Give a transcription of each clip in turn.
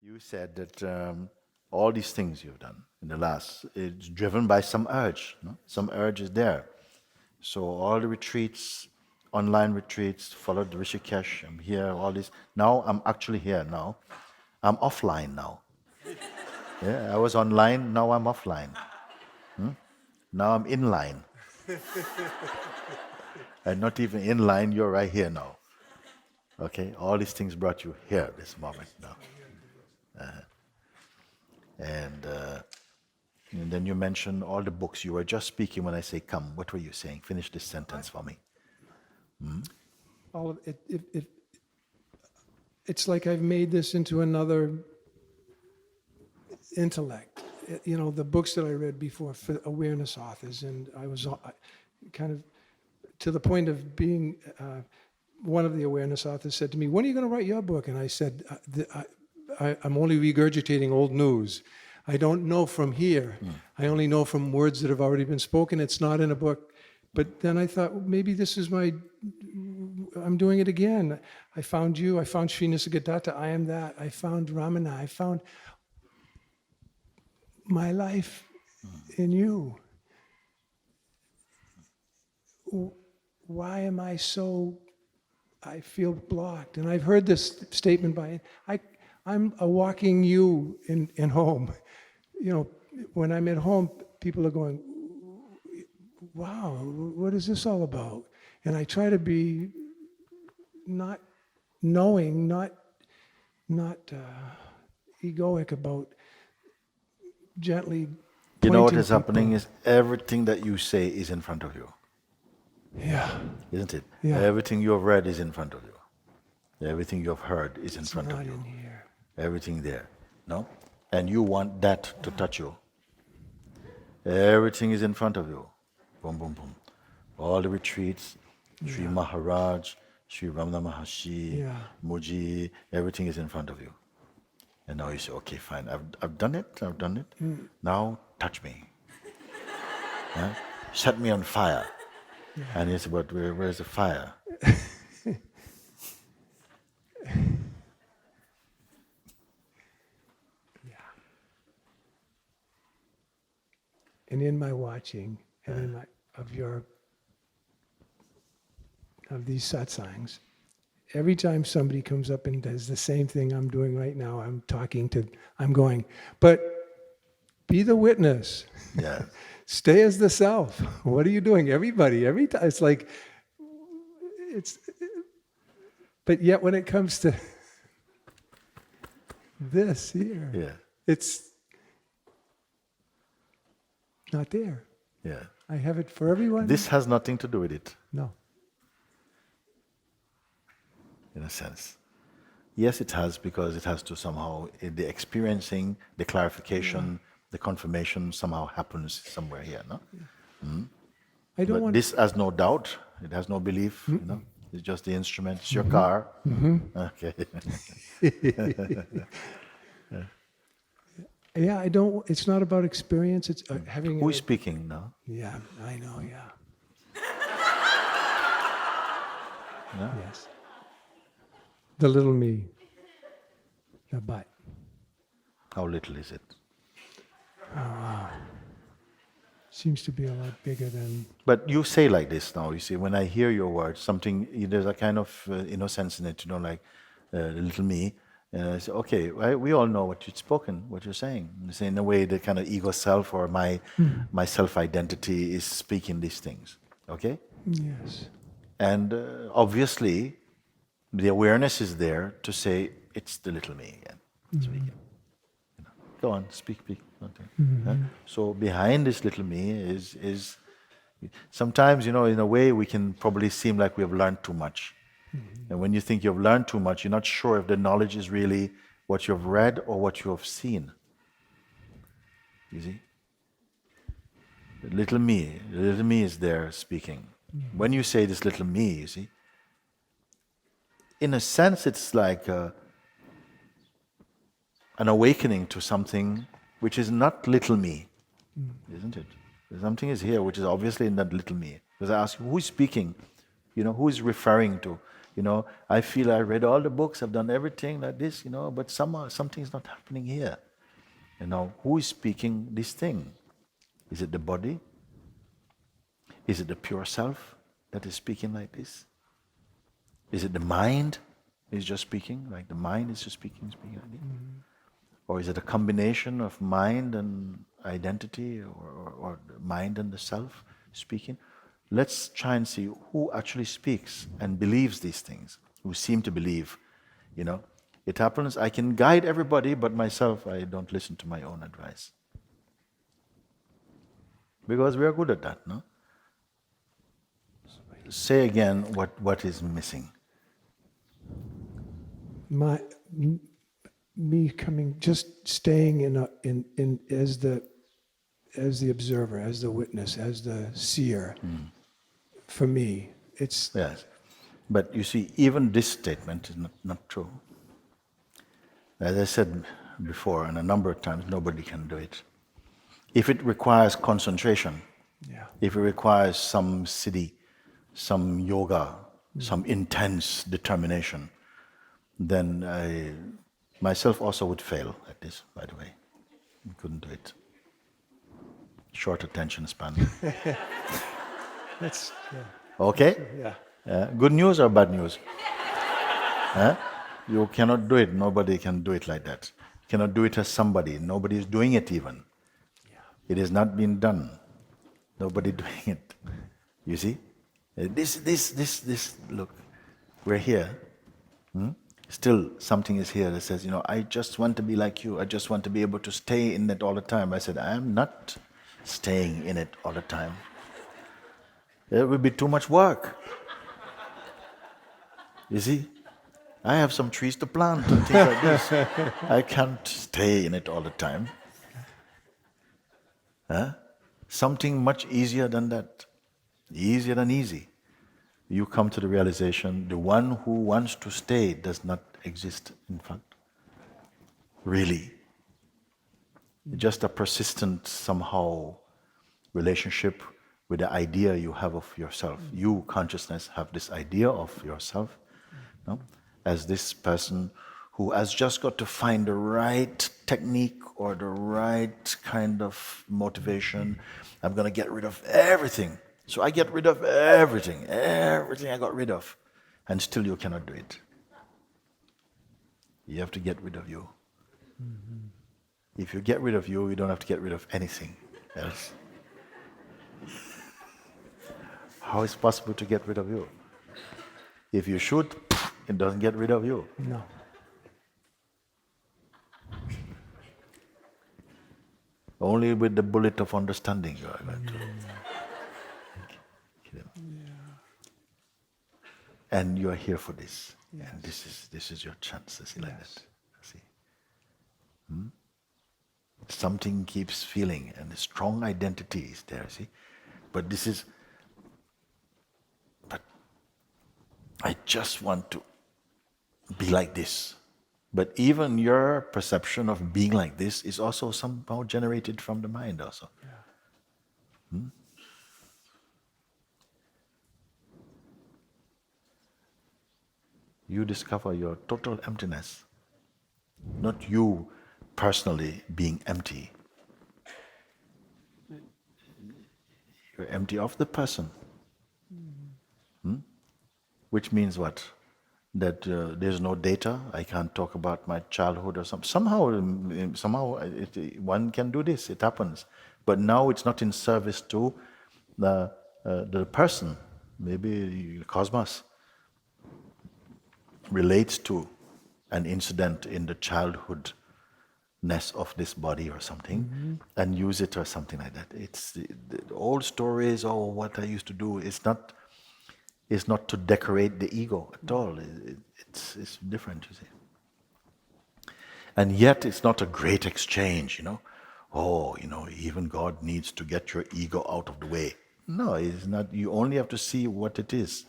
You said that all these things you've done in the last, it's driven by some urge. No? Some urge is there. So all the retreats, online retreats, followed the Rishikesh, I'm here, all this. Now I'm actually here now. I'm offline now. Yeah, I was online, now I'm offline. Now I'm in line. And not even in line, you're right here now. Okay, all these things brought you here this moment now. And then you mentioned all the books. You were just speaking when I say come. What were you saying? Finish this sentence for me. All of it's like I've made this into another intellect. The books that I read before for awareness authors, and I was kind of to the point of being. One of the awareness authors said to me, "When are you going to write your book?" And I said, "I'm only regurgitating old news. I don't know from here. I only know from words that have already been spoken. It's not in a book." But then I thought, well, maybe this is I'm doing it again. I found you. I found Sri Nisargadatta. I am that. I found Ramana. I found my life in you. Why am I so... I feel blocked. And I've heard this statement I'm a walking you in home. When I'm at home, people are going, wow, what is this all about? And I try to be not knowing, not egoic about gently You know what pointing is happening people. is everything that you say is in front of you. Yeah. Isn't it? Yeah. Everything you have read is in front of you. Everything you have heard is in It's front not of you. in here. Everything there. No? And you want that to touch you. Everything is in front of you. Boom, boom, boom. All the retreats, Sri Maharaj, Sri Ramana Maharshi, Muji, everything is in front of you. And now you say, okay, fine, I've done it. Now touch me. Yeah? Set me on fire. And he said, but where's the fire? And in my watching, and of these satsangs, every time somebody comes up and does the same thing I'm doing right now, I'm going, but be the witness. Yeah. Stay as the self. What are you doing? Everybody, every time. But yet when it comes to this here, it's not there. Yeah. I have it for everyone. This has nothing to do with it, No. in a sense. Yes, it has, because it has to somehow, the experiencing, the clarification, the confirmation somehow happens somewhere here, no? I don't want. This has no doubt, it has no belief, It's just the instrument, it's your car. Okay. Yeah, I don't. It's not about experience. It's having. Who is speaking now? Yeah, I know. Yeah. Yes. The little me. The butt. How little is it? Seems to be a lot bigger than. But you say like this now, you see, when I hear your words, there's a kind of innocence in it, like the little me. And I say, okay, we all know what you've spoken, what you're saying. You say, in a way, the kind of ego self or my self-identity is speaking these things, okay? Yes. And obviously, the awareness is there to say, it's the little me again, speaking. Go on, speak. Okay. So behind this little me is sometimes, in a way, we can probably seem like we have learned too much. And when you think you've learned too much, you're not sure if the knowledge is really what you've read or what you have seen. You see? The little me is there speaking. When you say this little me, you see, in a sense, it's like an awakening to something which is not little me, isn't it? Something is here which is obviously not little me. Because I ask you, who is speaking? Who is referring to? I feel I read all the books, I've done everything like this, but somehow something's not happening here. Who is speaking this thing? Is it the body? Is it the pure self that is speaking like this? Is it the mind is just speaking, like the mind is just speaking like this? Or is it a combination of mind and identity, or the mind and the self speaking? Let's try and see who actually speaks and believes these things, who seem to believe. It happens, I can guide everybody, but myself, I don't listen to my own advice. Because we are good at that, no? Say again what is missing. Me coming, just staying in as the observer, as the witness, as the seer. For me, it's Yes. But you see, even this statement is not true. As I said before, and a number of times, nobody can do it. If it requires concentration, if it requires some siddhi, some yoga, some intense determination, then I myself also would fail at this, by the way. I couldn't do it. Short attention span. that's Okay? yeah. Good news or bad news? You cannot do it. Nobody can do it like that. You cannot do it as somebody. Nobody is doing it even. It has not been done. Nobody doing it. You see? This, look, we're here. Still, something is here that says, I just want to be like you. I just want to be able to stay in it all the time. I said, I am not staying in it all the time. It would be too much work. You see? I have some trees to plant and things like this. I can't stay in it all the time. Something much easier than that. Easier than easy. You come to the realization, the one who wants to stay does not exist, in fact. Really. Just a persistent, somehow, relationship with the idea you have of yourself. You, consciousness, have this idea of yourself, no? As this person who has just got to find the right technique or the right kind of motivation. I'm going to get rid of everything. So I get rid of everything I got rid of, and still you cannot do it. You have to get rid of you. If you get rid of you, you don't have to get rid of anything else. How is it possible to get rid of you? If you shoot, it doesn't get rid of you. No. Only with the bullet of understanding you are going to kill him. And you are here for this. Yes. And this is your chance. See, like that. See. Something keeps feeling, and a strong identity is there. See, but this is. But I just want to be like this. But even your perception of being like this is also somehow generated from the mind also. You discover your total emptiness. Not you personally being empty. You're empty of the person. Which means what? That there's no data. I can't talk about my childhood or something. Somehow, one can do this. It happens, but now it's not in service to the person. Maybe the cosmos relates to an incident in the childhoodness of this body or something, and use it or something like that. It's the old stories. Oh, what I used to do. It's not to decorate the ego at all. It's different, you see. And yet it's not a great exchange, Oh, even God needs to get your ego out of the way. No, it's not. You only have to see what it is.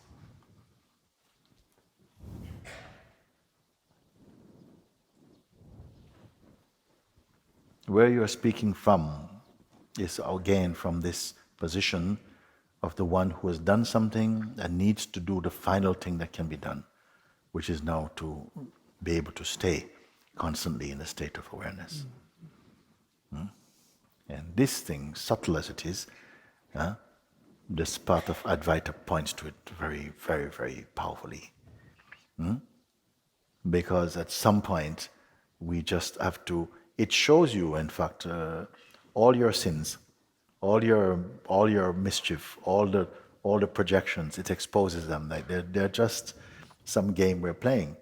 Where you are speaking from is again from this position of the one who has done something and needs to do the final thing that can be done. which is now to be able to stay constantly in a state of awareness. And this thing, subtle as it is, this path of Advaita points to it very, very, very powerfully. Because at some point, we just have to, it shows you, in fact, all your sins, all your mischief, all the projections, it exposes them. Like they're just some game we're playing.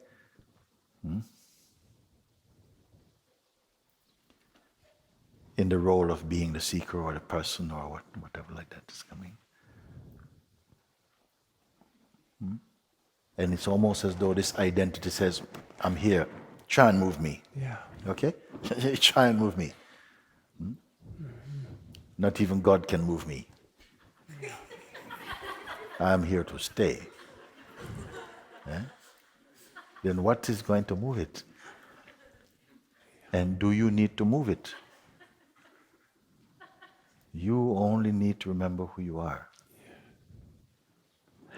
In the role of being the seeker or the person or whatever like that is coming. And it's almost as though this identity says, I'm here, try and move me. Yeah. Okay? Try and move me. Not even God can move me. I'm here to stay. Then what is going to move it? And do you need to move it? You only need to remember who you are.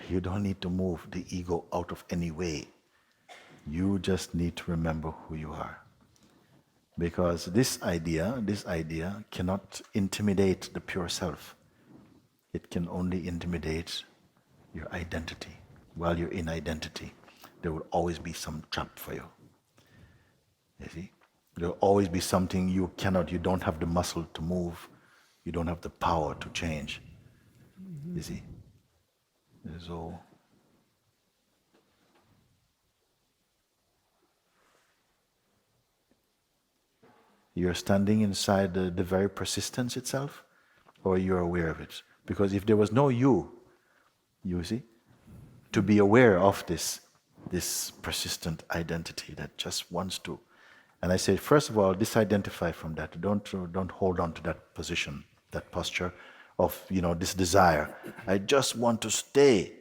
You don't need to move the ego out of any way. You just need to remember who you are. Because this idea cannot intimidate the pure self. It can only intimidate your identity. While you're in identity, there will always be some trap for you. You see? There will always be something you don't have the muscle to move. You don't have the power to change. You see? So, you're standing inside the very persistence itself, or you're aware of it? Because if there was no you see, to be aware of this persistent identity that just wants to, and I say, first of all, disidentify from that. Don't hold on to that position, that posture of this desire. I just want to stay.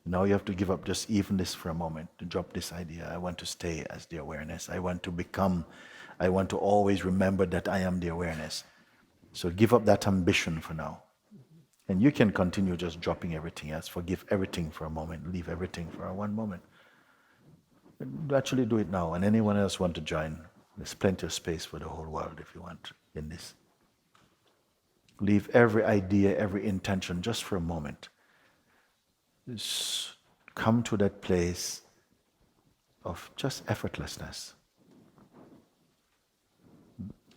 Now you have to give up just even this for a moment, to drop this idea. I want to stay as the awareness. I want to always remember that I am the awareness. So give up that ambition for now. And you can continue just dropping everything else. Forgive everything for a moment. Leave everything for one moment. Actually do it now. And anyone else want to join, there's plenty of space for the whole world if you want in this. Leave every idea, every intention just for a moment. Just come to that place of just effortlessness.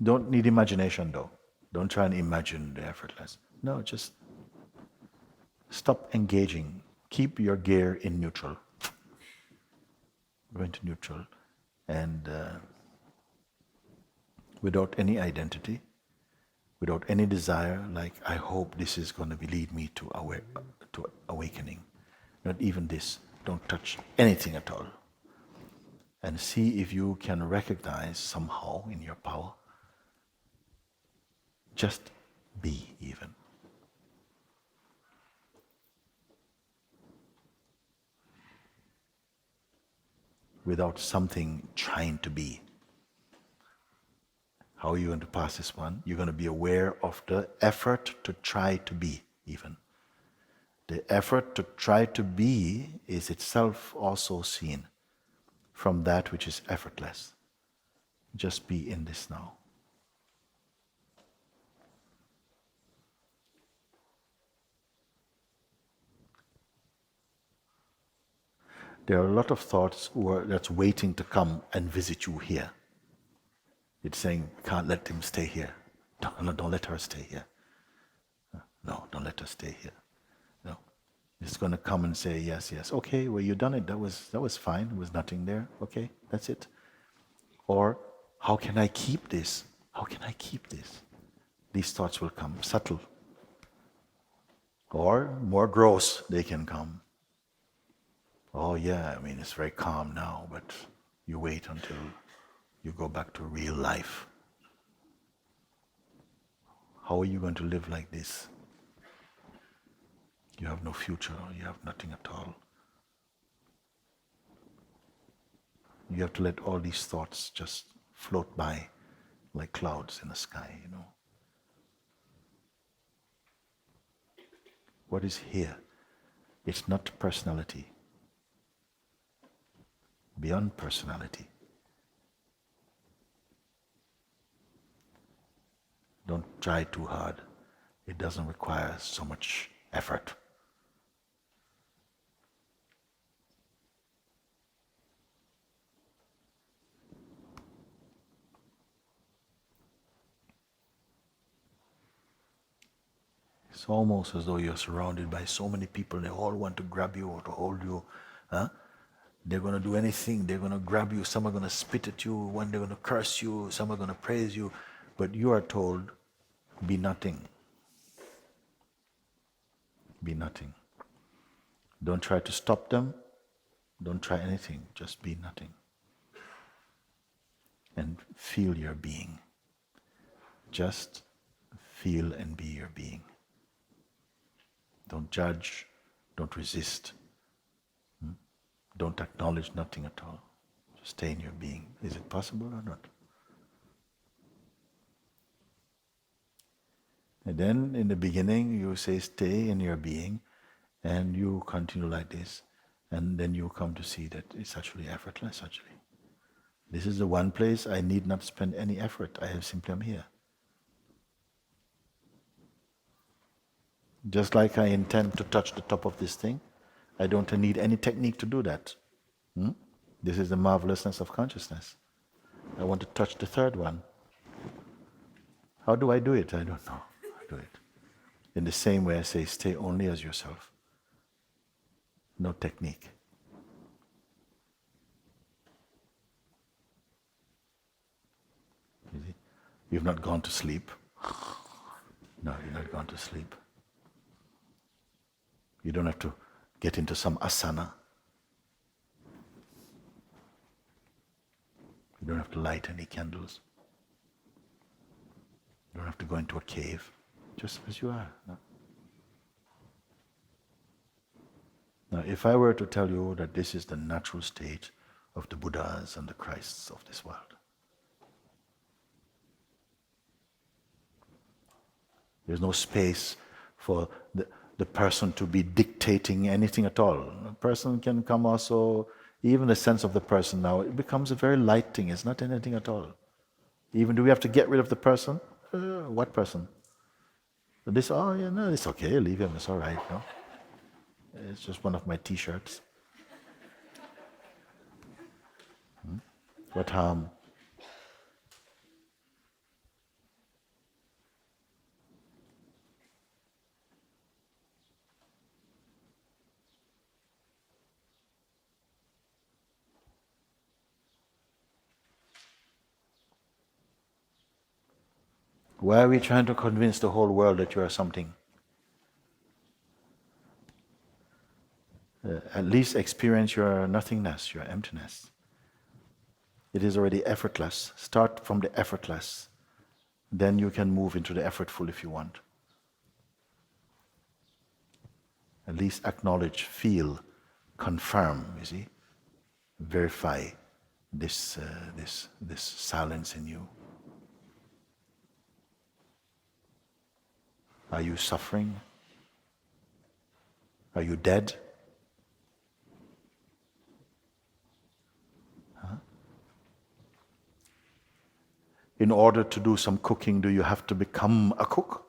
Don't need imagination though. Don't try and imagine the effortless. No, just stop engaging. Keep your gear in neutral. Go into neutral and without any identity, without any desire, like I hope this is going to lead me to awakening. Not even this. Don't touch anything at all. And see if you can recognize somehow in your power. Just be even. Without something trying to be. How are you going to pass this one? You're going to be aware of the effort to try to be even. The effort to try to be is itself also seen from that which is effortless. Just be in this now. There are a lot of thoughts that's waiting to come and visit you here. It's saying, can't let him stay here. Don't let her stay here. No, don't let her stay here. No. It's going to come and say, yes. Okay, well, you done it. That was fine. There was nothing there. Okay, that's it. Or, how can I keep this? How can I keep this? These thoughts will come, subtle. Or, more gross, they can come. Oh yeah, I mean, it's very calm now, but you wait until you go back to real life. How are you going to live like this? You have no future, you have nothing at all. You have to let all these thoughts just float by like clouds in the sky, What is here? It's not personality. beyond personality. Don't try too hard. It doesn't require so much effort. It's almost as though you're surrounded by so many people. They all want to grab you or to hold you. Huh? They're going to do anything. They're going to grab you. Some are going to spit at you. One, they're going to curse you. Some are going to praise you. But you are told, be nothing. Be nothing. Don't try to stop them. Don't try anything. Just be nothing. And feel your being. Just feel and be your being. Don't judge. Don't resist. Don't acknowledge nothing at all. Just stay in your being. Is it possible or not? And then in the beginning you say stay in your being, and you continue like this, and then you come to see that it's actually effortless actually. This is the one place I need not spend any effort. I simply am here. Just like I intend to touch the top of this thing, I don't need any technique to do that. This is the marvelousness of consciousness. I want to touch the third one. How do I do it? I don't know. I do it. In the same way I say, stay only as yourself. No technique. You see? You've not gone to sleep. No, you've not gone to sleep. You don't have to get into some asana. You don't have to light any candles. You don't have to go into a cave. Just as you are. No? Now, if I were to tell you that this is the natural state of the Buddhas and the Christs of this world, there's no space for the person to be dictating anything at all. A person can come also, even the sense of the person now, it becomes a very light thing. It's not anything at all. Even do we have to get rid of the person? What person? This, oh yeah, no, it's okay, leave him, it's all right. No? It's just one of my t-shirts. What harm? Why are we trying to convince the whole world that you are something? At least experience your nothingness, your emptiness. It is already effortless. Start from the effortless. Then you can move into the effortful if you want. At least acknowledge, feel, confirm, you see, verify this silence in you. Are you suffering? Are you dead? Huh? In order to do some cooking, do you have to become a cook?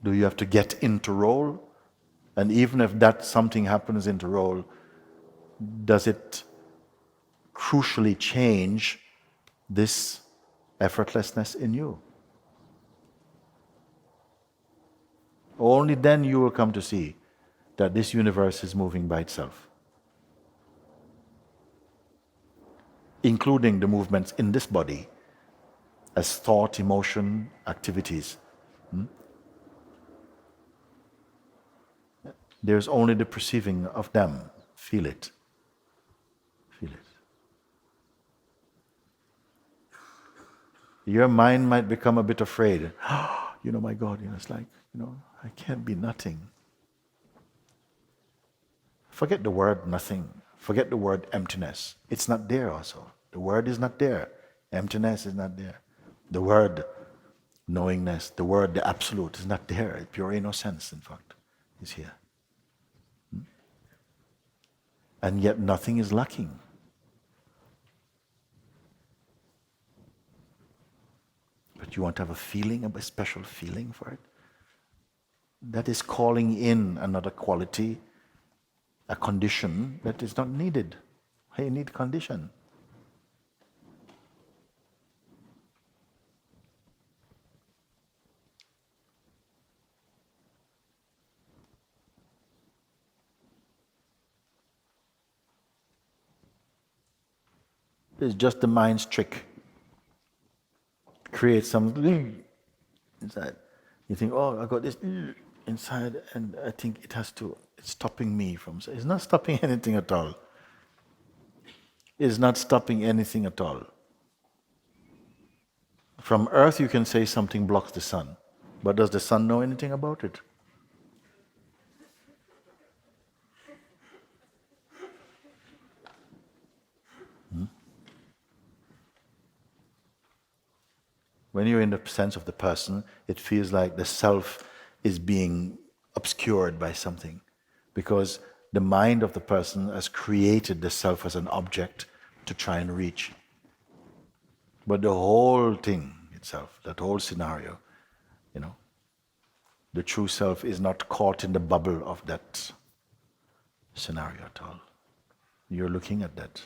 Do you have to get into role? And even if that something happens into role, does it crucially change this effortlessness in you? Only then you will come to see that this universe is moving by itself, including the movements in this body as thought, emotion, activities. There's only the perceiving of them. Feel it. Feel it. Your mind might become a bit afraid. My God, it's like, I can't be nothing. Forget the word nothing. Forget the word emptiness. It's not there also. The word is not there. Emptiness is not there. The word knowingness, the word the absolute is not there. Pure innocence, in fact. is here. And yet nothing is lacking. But you want to have a feeling, a special feeling for it? That is calling in another quality, a condition that is not needed. You need condition. It's just the mind's trick. Create something inside. You think, oh, I got this inside, and I think it's stopping me from. It's not stopping anything at all. It's not stopping anything at all. From Earth, you can say something blocks the sun, but does the sun know anything about it? When you're in the sense of the person, it feels like the self is being obscured by something, because the mind of the person has created the self as an object to try and reach. But the whole thing itself, that whole scenario, the true self is not caught in the bubble of that scenario at all. You're looking at that.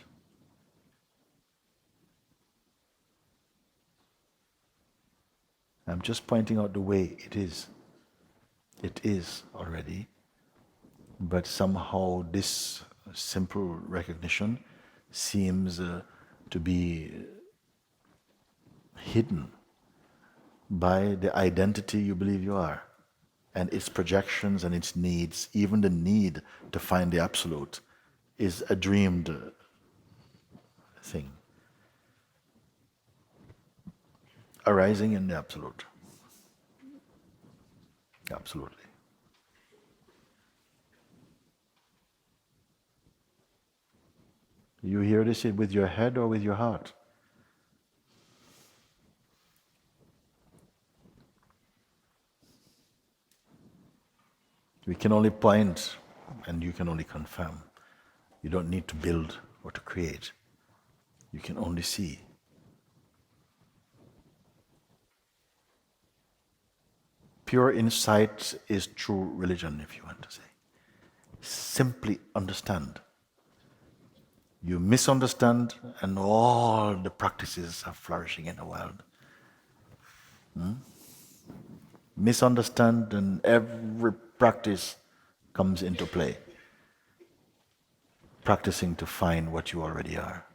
I'm just pointing out the way it is. It is already, but somehow this simple recognition seems to be hidden by the identity you believe you are, and its projections and its needs. Even the need to find the absolute is a dreamed thing, arising in the absolute. Absolutely. You hear this with your head or with your heart? We can only point and you can only confirm. You don't need to build or to create. You can only see. Pure insight is true religion, if you want to say. Simply understand. You misunderstand and all the practices are flourishing in the world. Misunderstand and every practice comes into play. Practicing to find what you already are.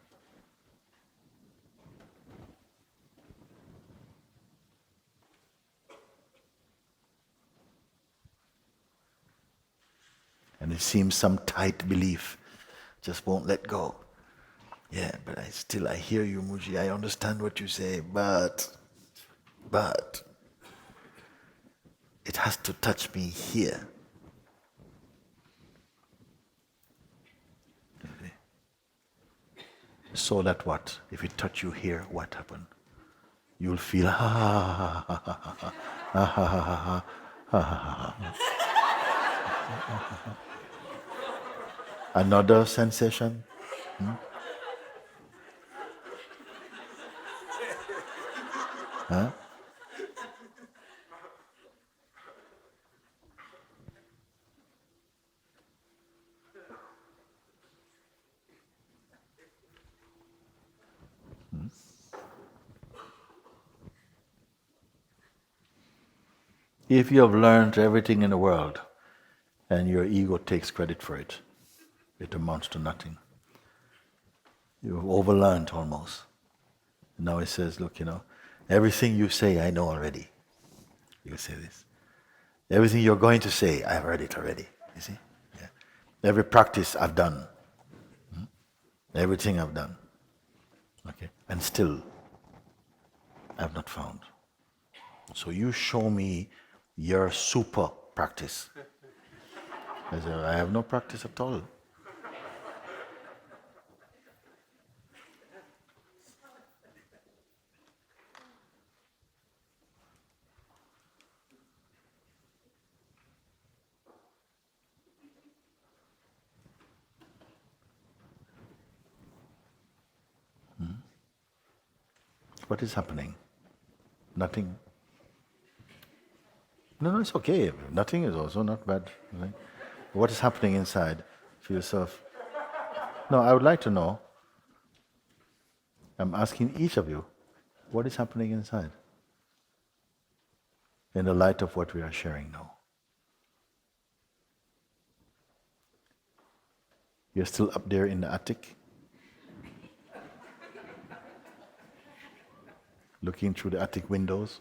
And it seems some tight belief just won't let go. Yeah, but I hear you, Muji, I understand what you say, but it has to touch me here. So that what? If it touch you here, what happened? You'll feel ha ha ha ha ha ha ha ha ha ha ha ha. Another sensation? Huh? If you have learned everything in the world and your ego takes credit for it, it amounts to nothing. You've overlearned almost. Now it says, look, everything you say, I know already. You say this. Everything you're going to say, I've heard it already. You see? Yeah. Every practice I've done. Everything I've done. Okay. And still, I've not found. So you show me your super practice. I say, I have no practice at all. What is happening? Nothing. No, it's okay. Nothing is also not bad. Right? What is happening inside for yourself? No, I would like to know. I'm asking each of you, what is happening inside? In the light of what we are sharing now. You're still up there in the attic, looking through the attic windows.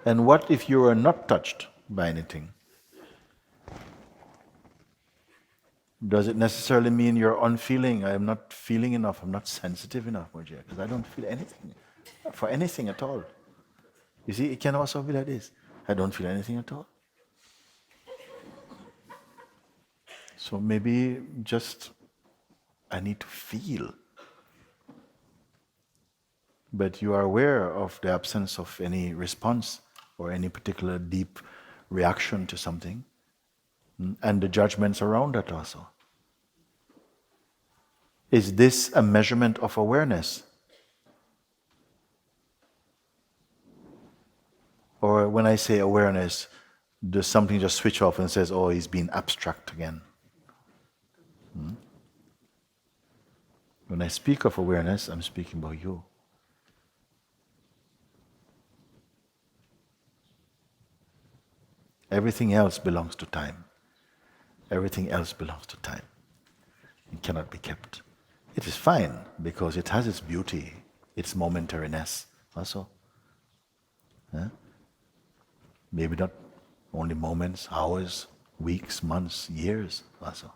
And what if you are not touched by anything? Does it necessarily mean you're unfeeling? I am not feeling enough, I'm not sensitive enough, Mujia, because I don't feel anything, for anything at all. You see, it can also be like this. I don't feel anything at all. So maybe just, I need to feel. But you are aware of the absence of any response or any particular deep reaction to something, and the judgments around that also. Is this a measurement of awareness? Or when I say awareness, does something just switch off and says, oh, he's being abstract again? When I speak of awareness, I'm speaking about you. Everything else belongs to time. Everything else belongs to time. It cannot be kept. It is fine because it has its beauty, its momentariness also. Maybe not only moments, hours, weeks, months, years also.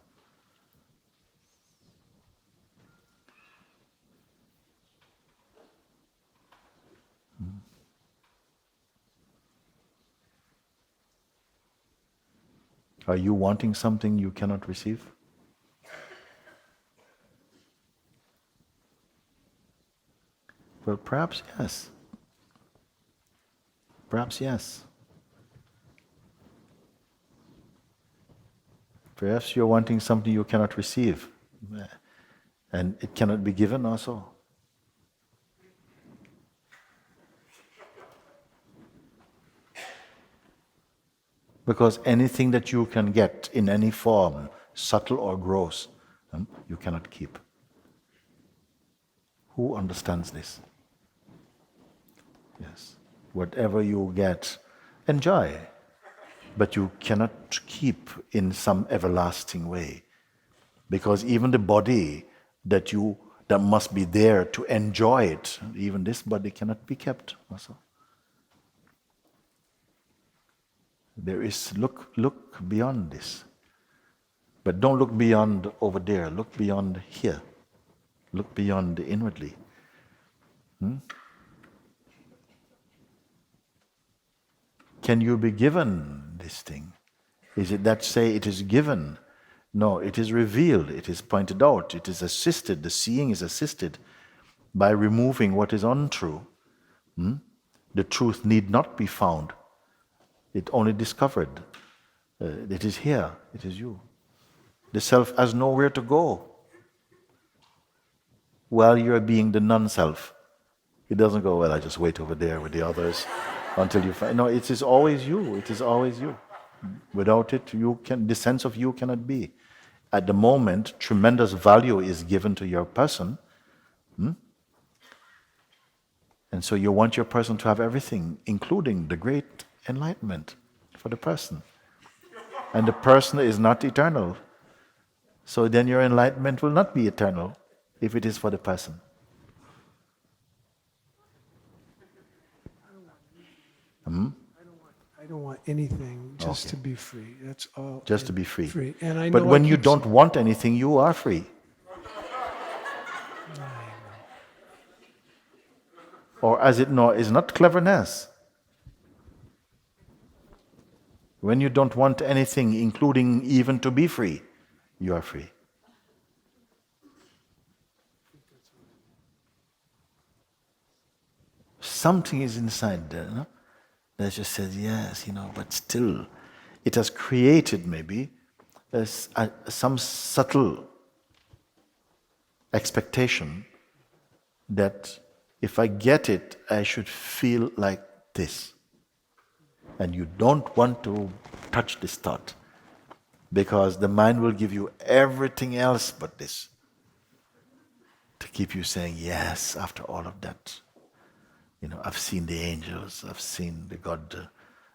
Are you wanting something you cannot receive? Well, perhaps yes. Perhaps yes. Perhaps you're wanting something you cannot receive, and it cannot be given also. Because anything that you can get in any form, subtle or gross, you cannot keep. Who understands this? Yes. Whatever you get, enjoy. But you cannot keep in some everlasting way. Because even the body that must be there to enjoy it, even this body cannot be kept also. There is, look beyond this. But don't look beyond over there, look beyond here. Look beyond inwardly. Can you be given this thing? Is it that say it is given? No, it is revealed, it is pointed out, it is assisted, the seeing is assisted by removing what is untrue. The truth need not be found. It only discovered. It is here, it is you. The self has nowhere to go while you're being the non-self. It doesn't go, well, I just wait over there with the others until you find. No, it is always you, it is always you. Without it, the sense of you cannot be. At the moment, tremendous value is given to your person. And so you want your person to have everything, including the great enlightenment for the person. And the person is not eternal. So then your enlightenment will not be eternal if it is for the person. I don't want anything, just to be free. That's all. Just to be free. And I know but when you don't want anything, you are free. Or as it is not cleverness. When you don't want anything, including even to be free, you are free. Something is inside there, no? That just says, yes, but still, it has created maybe some subtle expectation that if I get it, I should feel like this. And you don't want to touch this thought, because the mind will give you everything else but this, to keep you saying, yes, after all of that. I've seen the angels, I've seen the God,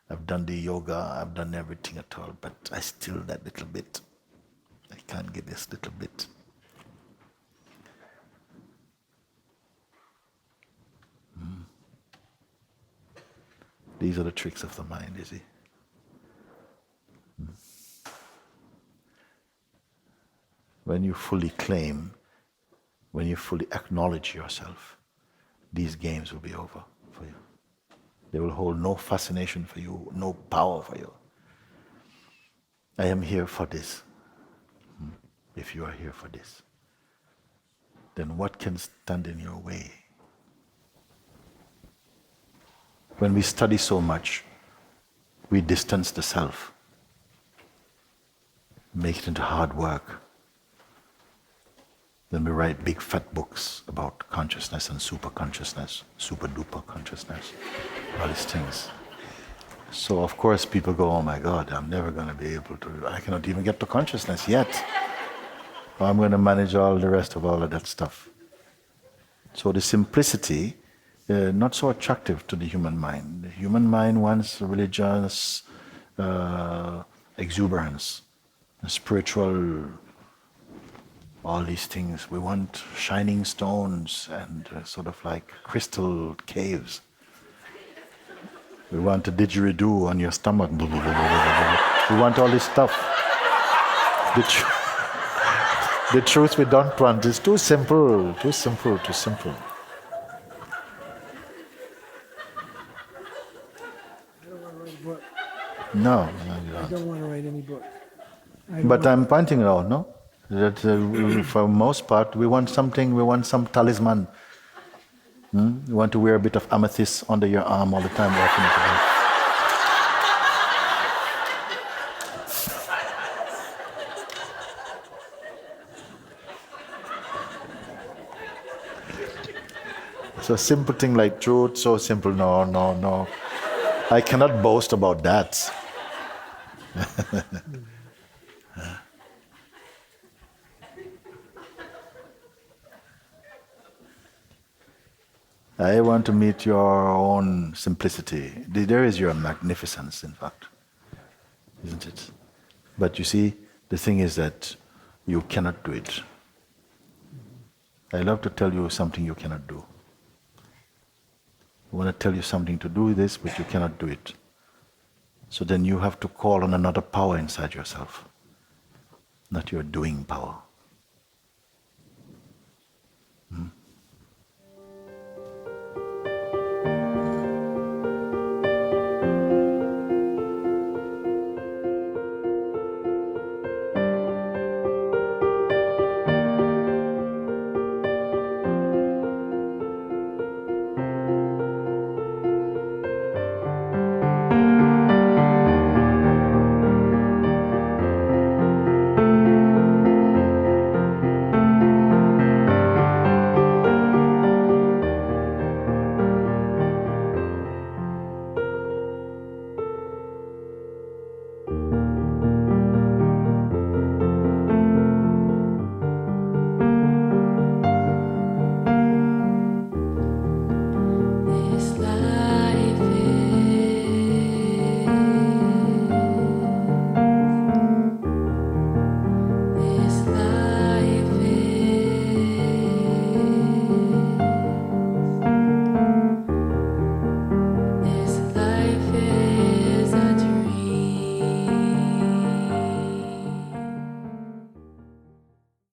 I've done the yoga, I've done everything at all, but I still, that little bit, I can't get this little bit. These are the tricks of the mind, you see. When you fully claim, when you fully acknowledge yourself, these games will be over for you. They will hold no fascination for you, no power for you. I am here for this. If you are here for this, then what can stand in your way? When we study so much, we distance the self, make it into hard work. Then we write big fat books about consciousness and super consciousness, super duper consciousness, all these things. So of course people go, oh my God, I'm never going to be able to, I cannot even get to consciousness yet. I'm going to manage all the rest of all of that stuff. So the simplicity, not so attractive to the human mind. The human mind wants religious exuberance, spiritual, all these things. We want shining stones and sort of like crystal caves. We want a didgeridoo on your stomach. We want all this stuff. The truth we don't want is too simple, too simple, too simple. I don't want to write a book. No, you I don't. don't want to write any book. But I'm pointing it out, no? That for most part, we want something, we want some talisman. You want to wear a bit of amethyst under your arm all the time, walking into the So simple thing like truth, so simple, no. I cannot boast about that. I want to meet your own simplicity. There is your magnificence, in fact, isn't it? But you see, the thing is that you cannot do it. I love to tell you something you cannot do. I want to tell you something to do this, but you cannot do it. So then you have to call on another power inside yourself, not your doing power.